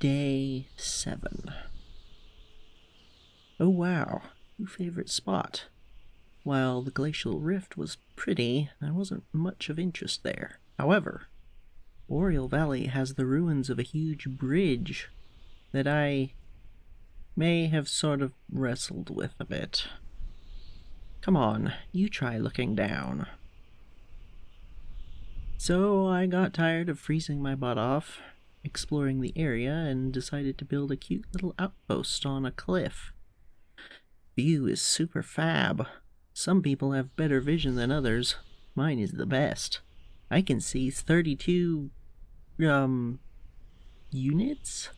Day 7. Oh wow, new favorite spot. While the glacial rift was pretty, there wasn't much of interest there. However, Boreal Valley has the ruins of a huge bridge that I may have sort of wrestled with a bit. Come on, you try looking down. So I got tired of freezing my butt off, exploring the area, and decided to build a cute little outpost on a cliff. View is super fab. Some people have better vision than others. Mine is the best. I can see 32, units?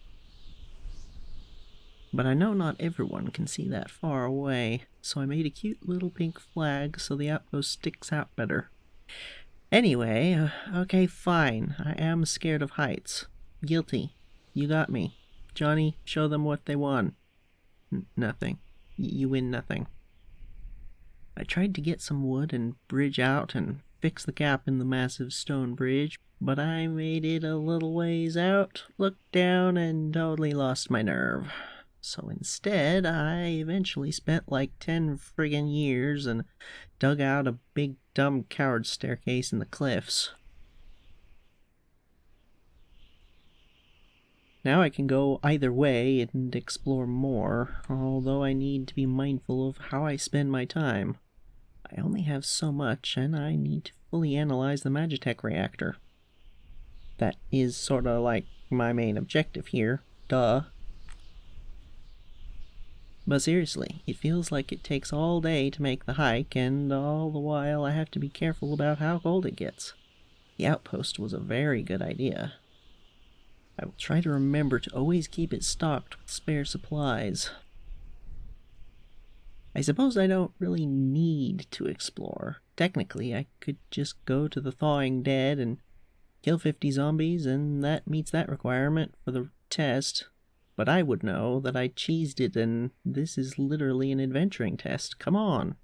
But I know not everyone can see that far away, so I made a cute little pink flag so the outpost sticks out better. Anyway, okay, fine. I am scared of heights. Guilty. You got me. Johnny, show them what they won. Nothing. You win nothing. I tried to get some wood and bridge out and fix the gap in the massive stone bridge, but I made it a little ways out, looked down, and totally lost my nerve. So instead, I eventually spent like 10 friggin' years and dug out a big dumb coward staircase in the cliffs. Now I can go either way and explore more, although I need to be mindful of how I spend my time. I only have so much, and I need to fully analyze the Magitech reactor. That is sorta like my main objective here, duh. But seriously, it feels like it takes all day to make the hike, and all the while I have to be careful about how cold it gets. The outpost was a very good idea. I will try to remember to always keep it stocked with spare supplies. I suppose I don't really need to explore. Technically, I could just go to the Thawing Dead and kill 50 zombies, and that meets that requirement for the test. But I would know that I cheesed it, and this is literally an adventuring test. Come on.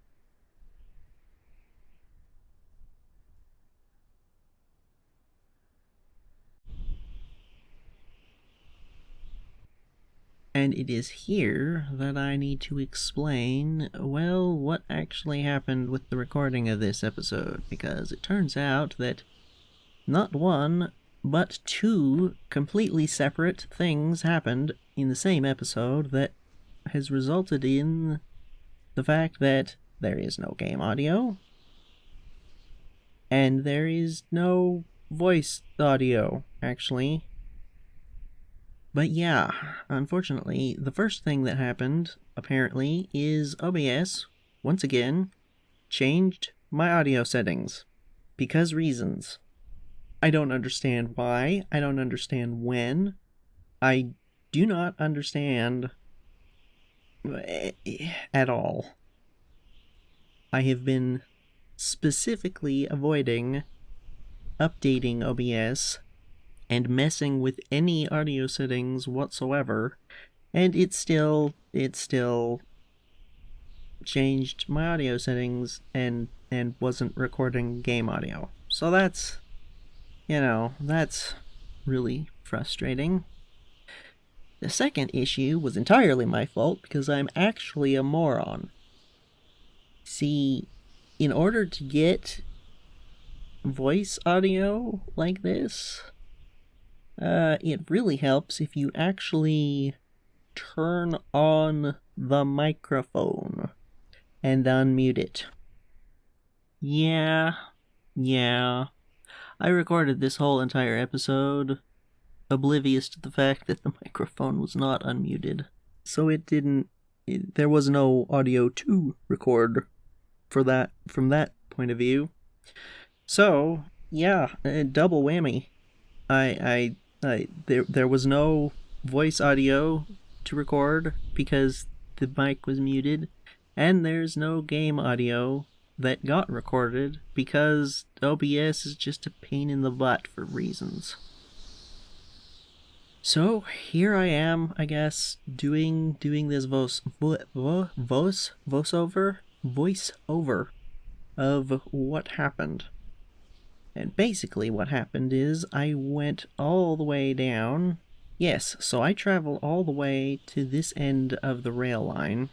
And it is here that I need to explain, well, what actually happened with the recording of this episode, because it turns out that not one, but two completely separate things happened in the same episode that has resulted in the fact that there is no game audio, and there is no voice audio, actually. But yeah, unfortunately, the first thing that happened, apparently, is OBS, once again, changed my audio settings. Because reasons. I don't understand why, I don't understand when, I do not understand at all. I have been specifically avoiding updating OBS and messing with any audio settings whatsoever, and it still changed my audio settings and wasn't recording game audio. So that's, that's really frustrating. The second issue was entirely my fault because I'm actually a moron. See, in order to get voice audio like this, it really helps if you actually turn on the microphone and unmute it. Yeah. I recorded this whole entire episode oblivious to the fact that the microphone was not unmuted. So there was no audio to record for that, from that point of view. So, yeah, double whammy. There was no voice audio to record because the mic was muted, and there's no game audio that got recorded because OBS is just a pain in the butt for reasons. So here I am, I guess, doing this voiceover of what happened. And basically what happened is I went all the way down Yes, so I travel all the way to this end of the rail line,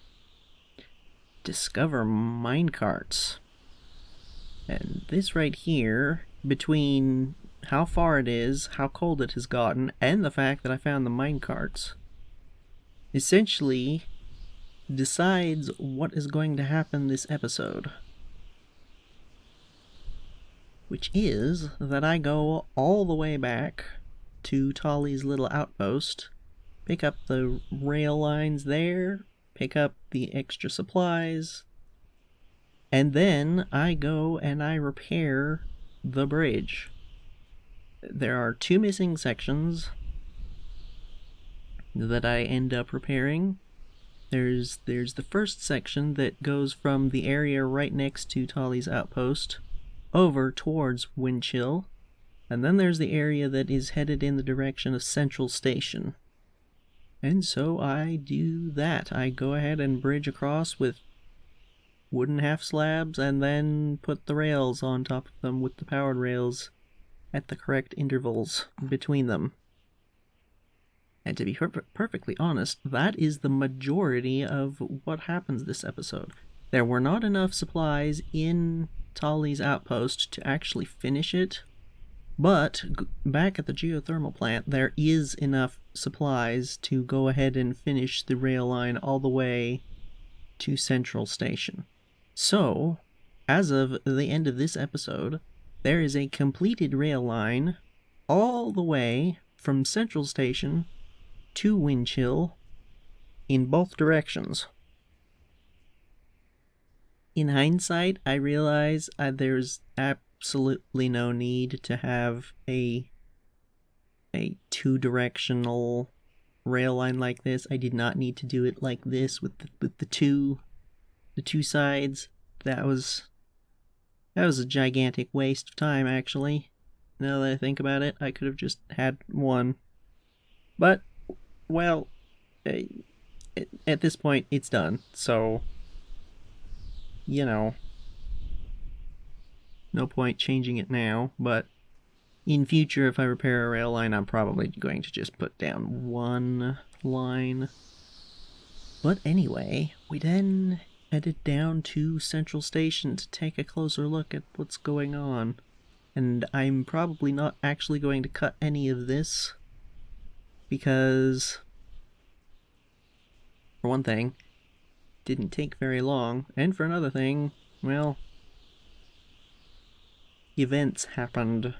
discover minecarts. And this right here, between how far it is, how cold it has gotten, and the fact that I found the minecarts, essentially decides what is going to happen this episode. Which is that I go all the way back to Tolly's little outpost, pick up the rail lines there, pick up the extra supplies, and then I go and I repair the bridge. There are 2 missing sections that I end up repairing. There's the first section that goes from the area right next to Tolly's outpost over towards Windchill, and then there's the area that is headed in the direction of Central Station. And so I do that. I go ahead and bridge across with wooden half slabs and then put the rails on top of them with the powered rails at the correct intervals between them. And to be perfectly honest, that is the majority of what happens this episode. There were not enough supplies in Tolly's outpost to actually finish it, but back at the geothermal plant, there is enough supplies to go ahead and finish the rail line all the way to Central Station. So, as of the end of this episode, there is a completed rail line all the way from Central Station to Windchill in both directions. In hindsight, I realize there's absolutely no need to have a two-directional rail line like this. I did not need to do it like this with the two sides. That was a gigantic waste of time, actually. Now that I think about it, I could have just had one. But, well, at this point, it's done. So, you know, no point changing it now. But in future, if I repair a rail line, I'm probably going to just put down one line. But anyway, we then headed down to Central Station to take a closer look at what's going on. And I'm probably not actually going to cut any of this, because, for one thing, it didn't take very long, and for another thing, well, events happened.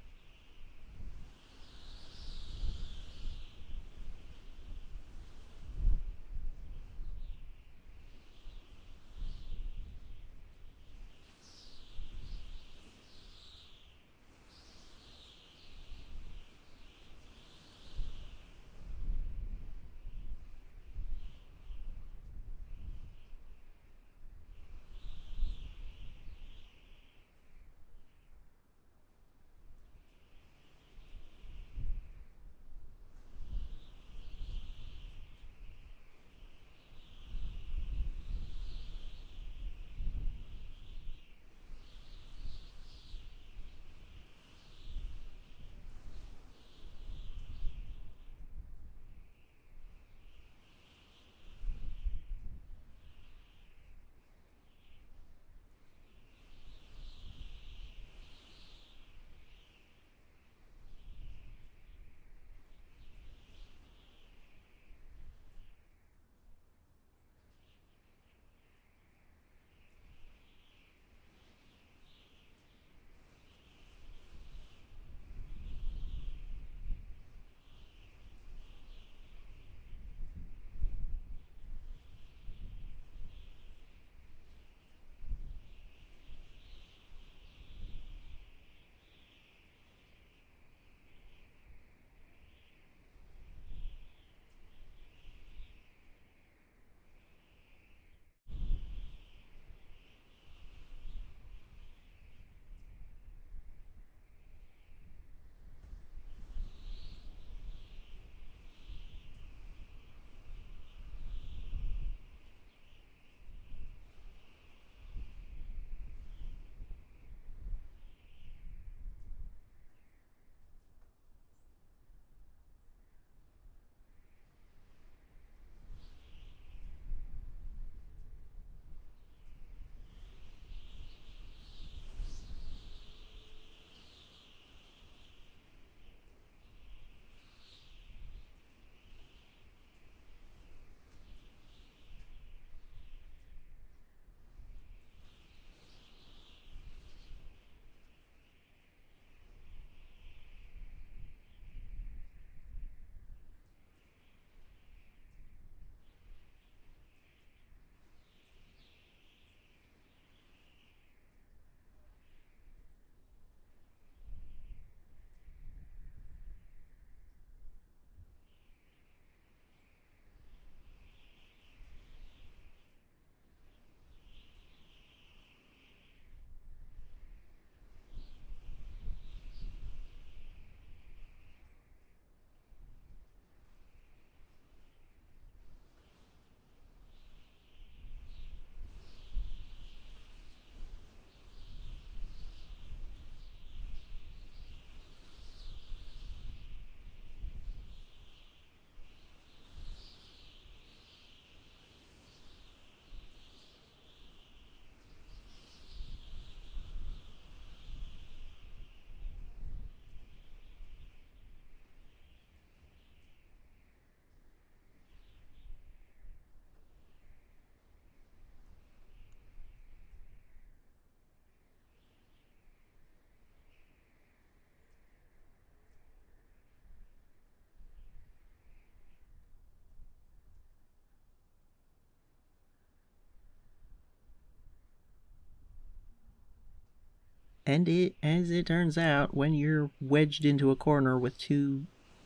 And as it turns out, when you're wedged into a corner with two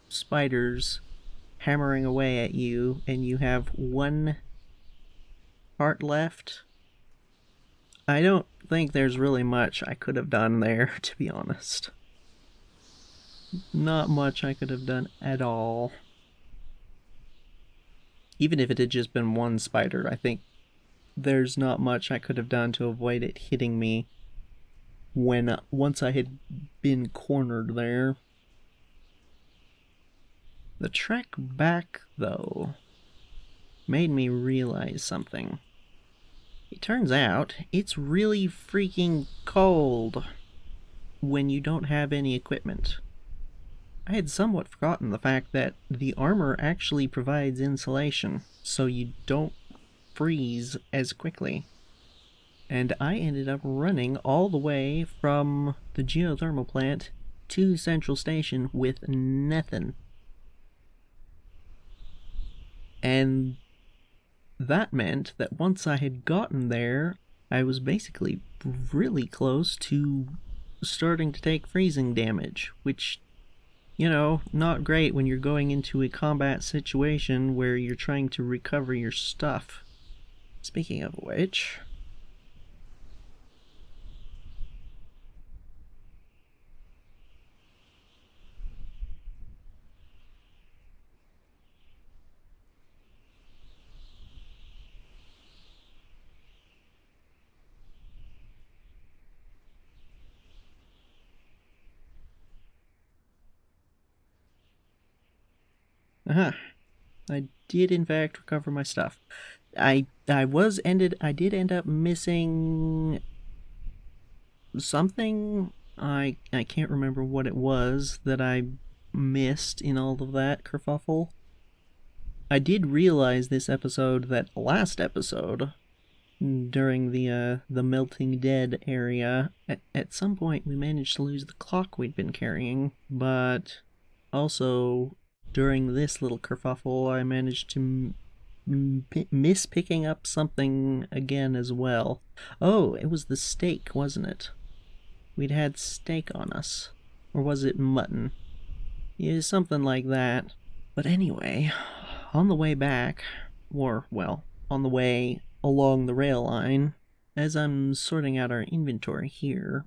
spiders hammering away at you, and you have one heart left, I don't think there's really much I could have done there, to be honest. Not much I could have done at all. Even if it had just been one spider, I think there's not much I could have done to avoid it hitting me once I had been cornered there. The trek back, though, made me realize something. It turns out it's really freaking cold when you don't have any equipment. I had somewhat forgotten the fact that the armor actually provides insulation, so you don't freeze as quickly. And I ended up running all the way from the geothermal plant to Central Station with nothing. And that meant that once I had gotten there, I was basically really close to starting to take freezing damage, which, you know, not great when you're going into a combat situation where you're trying to recover your stuff. Speaking of which... Aha. I did in fact recover my stuff. I did end up missing something. I can't remember what it was that I missed in all of that kerfuffle. I did realize this episode that last episode, during the Melting Dead area, at some point we managed to lose the clock we'd been carrying, but also during this little kerfuffle I managed to miss picking up something again as well. Oh, it was the steak, wasn't it? We'd had steak on us. Or was it mutton? Yeah, something like that. But anyway, on the way back, or, well, on the way along the rail line, as I'm sorting out our inventory here,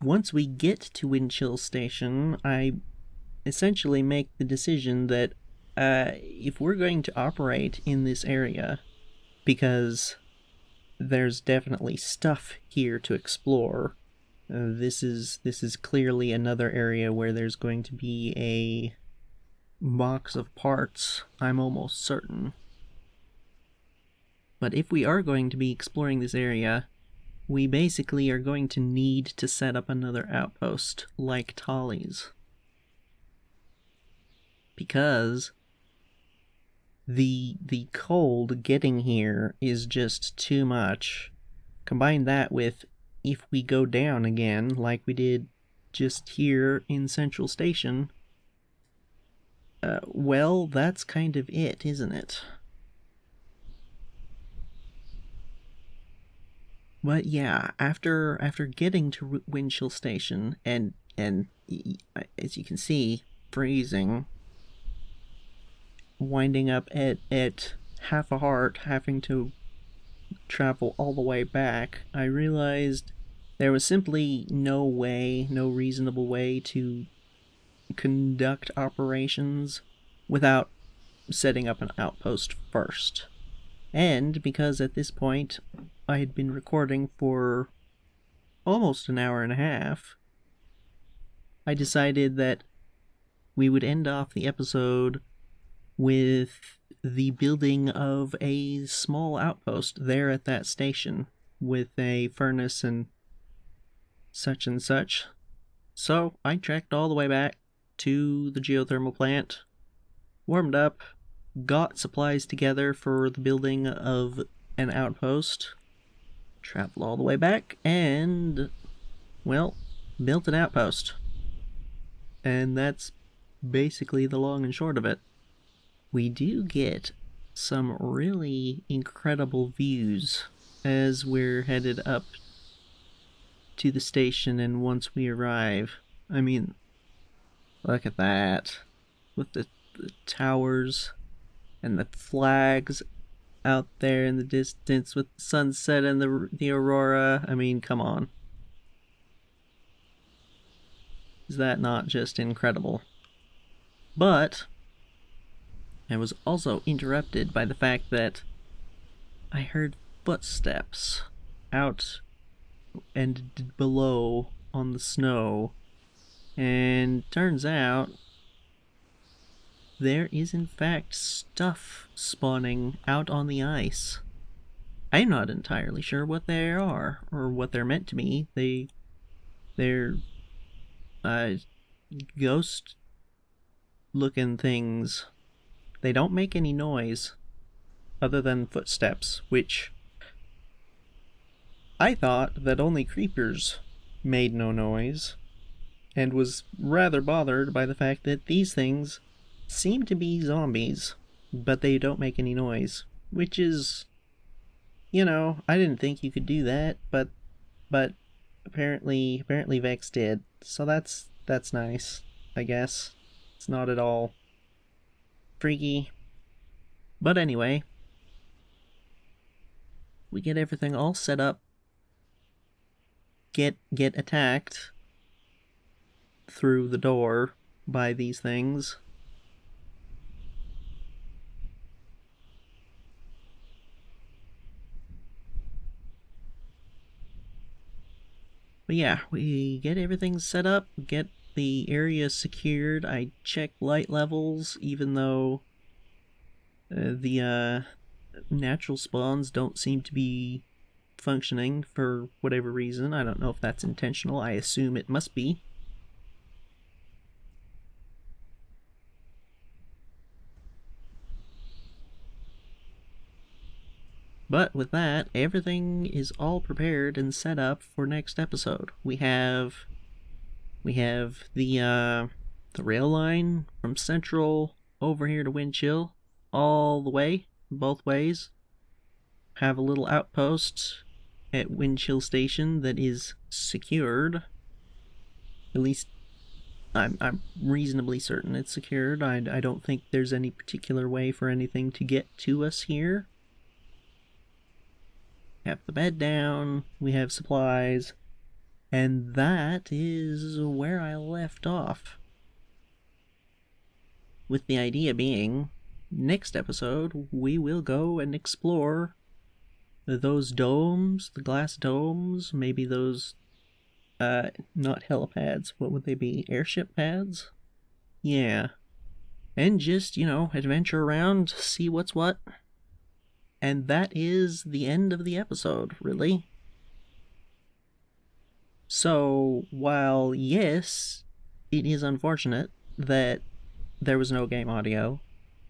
once we get to Windchill Station, I essentially make the decision that if we're going to operate in this area, because there's definitely stuff here to explore, this is clearly another area where there's going to be a box of parts, I'm almost certain. But if we are going to be exploring this area, we basically are going to need to set up another outpost like Tolly's. Because the cold getting here is just too much. Combine that with if we go down again, like we did just here in Central Station, well, that's kind of it, isn't it? But yeah, after getting to Windchill Station and as you can see, freezing, winding up at half a heart, having to travel all the way back, I realized there was simply no reasonable way to conduct operations without setting up an outpost first. And because at this point I had been recording for almost an hour and a half, I decided that we would end off the episode with the building of a small outpost there at that station with a furnace and such. So I trekked all the way back to the geothermal plant, warmed up, got supplies together for the building of an outpost, traveled all the way back, and, well, built an outpost. And that's basically the long and short of it. We do get some really incredible views as we're headed up to the station, and once we arrive, I mean, look at that. With the towers and the flags out there in the distance with the sunset and the aurora. I mean, come on. Is that not just incredible? But I was also interrupted by the fact that I heard footsteps out and below on the snow, and turns out there is in fact stuff spawning out on the ice. I'm not entirely sure what they are or what they're meant to be. They're ghost looking things. They don't make any noise other than footsteps, which I thought that only creepers made no noise, and was rather bothered by the fact that these things seem to be zombies, but they don't make any noise, which is, you know, I didn't think you could do that, but apparently Vechs did, so that's nice, I guess. It's not at all freaky. But anyway, we get everything all set up, get attacked through the door by these things. But yeah, we get everything set up, get the area secured. I check light levels, even though the natural spawns don't seem to be functioning for whatever reason. I don't know if that's intentional. I assume it must be. But with that, everything is all prepared and set up for next episode. We have the rail line from Central over here to Windchill, all the way, both ways. Have a little outpost at Windchill Station that is secured. At least I'm reasonably certain it's secured. I don't think there's any particular way for anything to get to us here. Have the bed down, we have supplies, and that is where I left off. With the idea being, next episode, we will go and explore those domes, the glass domes, maybe those, not helipads, what would they be, airship pads? Yeah. And just, you know, adventure around, see what's what. And that is the end of the episode, really. So, while yes, it is unfortunate that there was no game audio,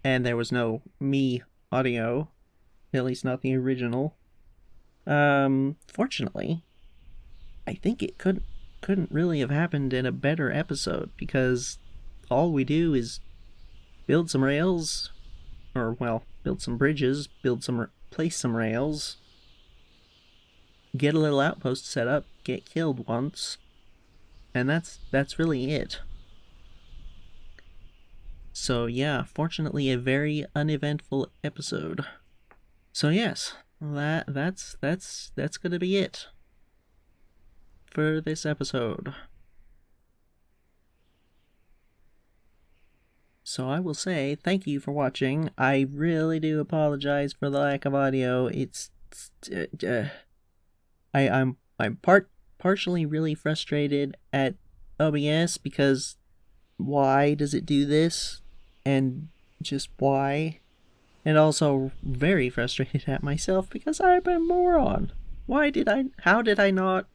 and there was no me audio, at least not the original, fortunately, I think it couldn't really have happened in a better episode, because all we do is build some rails, or, well, build some bridges, place some rails, get a little outpost set up, get killed once, and that's really it. So yeah, fortunately a very uneventful episode. So yes, that's gonna be it for this episode. So I will say thank you for watching. I really do apologize for the lack of audio. I'm partially really frustrated at OBS because why does it do this? And just why? And also very frustrated at myself because I'm a moron. How did I not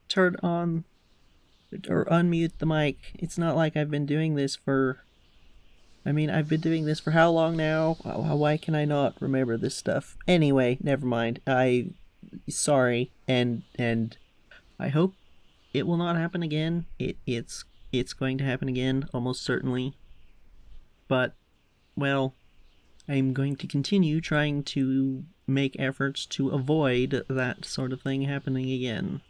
turn on or unmute the mic? It's not like I've been doing this for... I mean, I've been doing this for how long now? Why can I not remember this stuff? Anyway, never mind. Sorry, and I hope it will not happen again. It's going to happen again, almost certainly. But, well, I'm going to continue trying to make efforts to avoid that sort of thing happening again.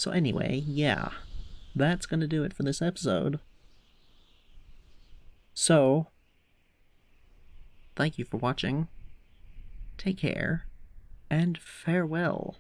So anyway, yeah, that's gonna do it for this episode. So, thank you for watching, take care, and farewell.